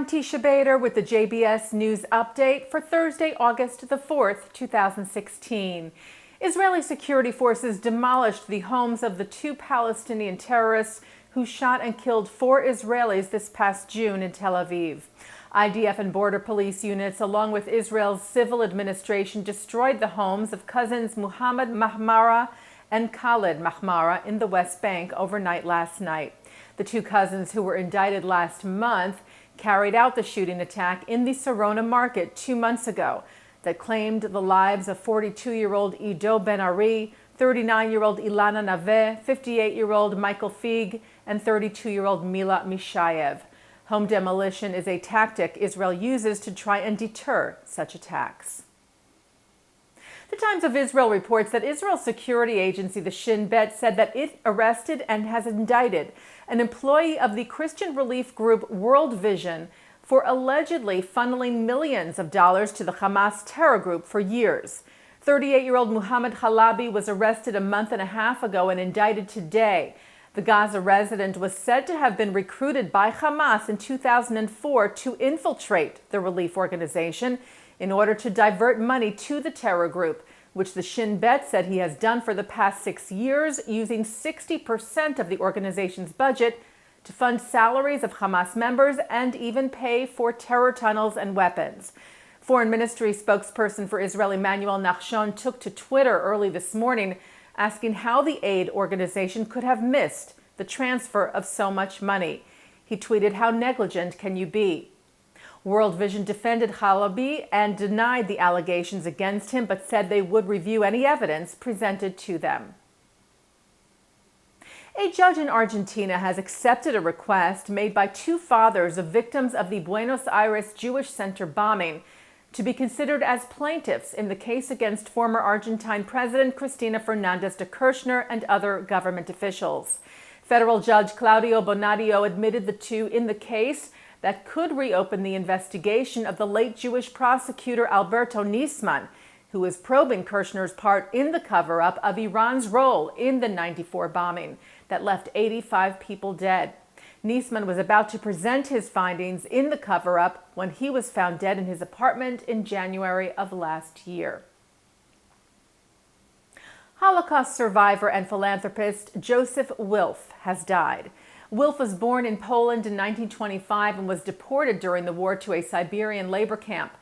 Teisha Bader with the JBS News Update for Thursday, August the 4th, 2016. Israeli security forces demolished the homes of the two Palestinian terrorists who shot and killed 4 Israelis this past June in Tel Aviv. IDF and border police units, along with Israel's civil administration, destroyed the homes of cousins Muhammad Mahmara and Khalid Mahmara in the West Bank overnight last night. The two cousins, who were indicted last month, carried out the shooting attack in the Sarona market 2 months ago that claimed the lives of 42-year-old Ido Ben Ari, 39-year-old Ilana Naveh, 58-year-old Michael Fig, and 32-year-old Mila Mishayev. Home demolition is a tactic Israel uses to try and deter such attacks. The Times of Israel reports that Israel's security agency, the Shin Bet, said that it arrested and has indicted an employee of the Christian relief group World Vision for allegedly funneling millions of dollars to the Hamas terror group for years. 38-year-old Muhammad Halabi was arrested a month and a half ago and indicted today. The Gaza resident was said to have been recruited by Hamas in 2004 to infiltrate the relief organization in order to divert money to the terror group, which the Shin Bet said he has done for the past 6 years, using 60% of the organization's budget to fund salaries of Hamas members and even pay for terror tunnels and weapons. Foreign Ministry spokesperson for Israel Emmanuel Nachshon took to Twitter early this morning, asking how the aid organization could have missed the transfer of so much money. He tweeted, "How negligent can you be?" World Vision defended Halabi and denied the allegations against him, but said they would review any evidence presented to them. A judge in Argentina has accepted a request made by 2 fathers of victims of the Buenos Aires Jewish Center bombing to be considered as plaintiffs in the case against former Argentine President Cristina Fernández de Kirchner and other government officials. Federal Judge Claudio Bonadio admitted the 2 in the case that could reopen the investigation of the late Jewish prosecutor Alberto Nisman, who is probing Kirchner's part in the cover-up of Iran's role in the '94 bombing that left 85 people dead. Nisman was about to present his findings in the cover-up when he was found dead in his apartment in January of last year. Holocaust survivor and philanthropist Joseph Wilf has died. Wilf was born in Poland in 1925 and was deported during the war to a Siberian labor camp.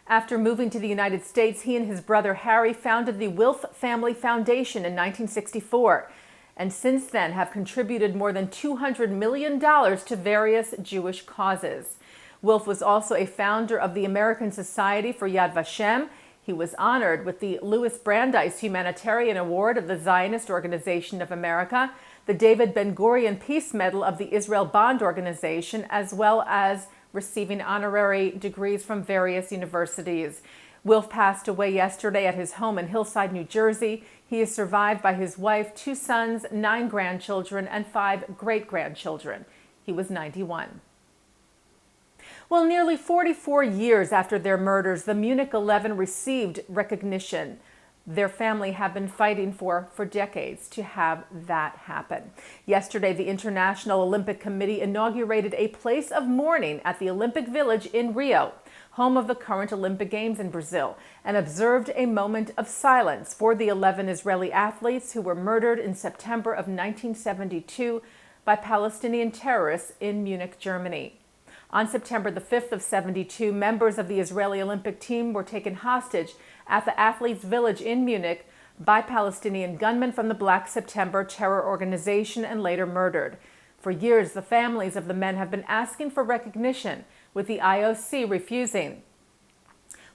After moving to the United States, he and his brother Harry founded the Wilf Family Foundation in 1964, and since then have contributed more than $200 million to various Jewish causes. Wilf was also a founder of the American Society for Yad Vashem. He was honored with the Louis Brandeis Humanitarian Award of the Zionist Organization of America, the David Ben-Gurion Peace Medal of the Israel Bond Organization, as well as receiving honorary degrees from various universities. Wilf passed away yesterday at his home in Hillside, New Jersey. He is survived by his wife, 2 sons, 9 grandchildren, and 5 great-grandchildren. He was 91. Well, nearly 44 years after their murders, the Munich 11 received recognition their family have been fighting for decades to have that happen. Yesterday, the International Olympic Committee inaugurated a place of mourning at the Olympic Village in Rio, home of the current Olympic Games in Brazil, and observed a moment of silence for the 11 Israeli athletes who were murdered in September of 1972 by Palestinian terrorists in Munich, Germany. On September the 5th of 72, members of the Israeli Olympic team were taken hostage at the Athletes' Village in Munich by Palestinian gunmen from the Black September terror organization and later murdered. For years, the families of the men have been asking for recognition, with the IOC refusing.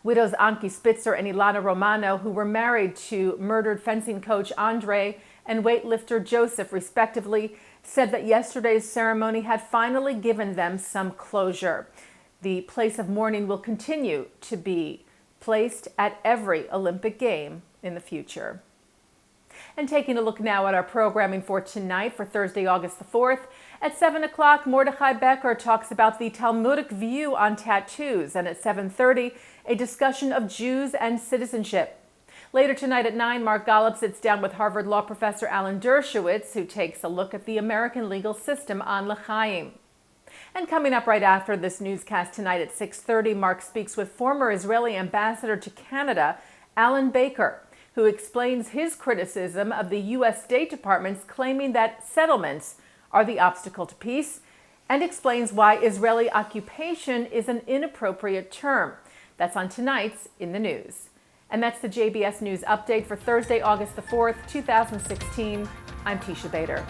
Widows Anki Spitzer and Ilana Romano, who were married to murdered fencing coach Andre and weightlifter Joseph, respectively, said that yesterday's ceremony had finally given them some closure. The place of mourning will continue to be placed at every Olympic game in the future. And taking a look now at our programming for tonight, for Thursday, August the 4th. At 7 o'clock, Mordechai Becker talks about the Talmudic view on tattoos. And at 7:30, a discussion of Jews and citizenship. Later tonight at 9, Mark Golub sits down with Harvard Law professor Alan Dershowitz, who takes a look at the American legal system on l'chaim. And coming up right after this newscast tonight at 6:30, Mark speaks with former Israeli ambassador to Canada, Alan Baker, who explains his criticism of the U.S. State Department's claiming that settlements are the obstacle to peace, and explains why Israeli occupation is an inappropriate term. That's on tonight's In the News. And that's the JBS News Update for Thursday, August the 4th, 2016. I'm Teisha Bader.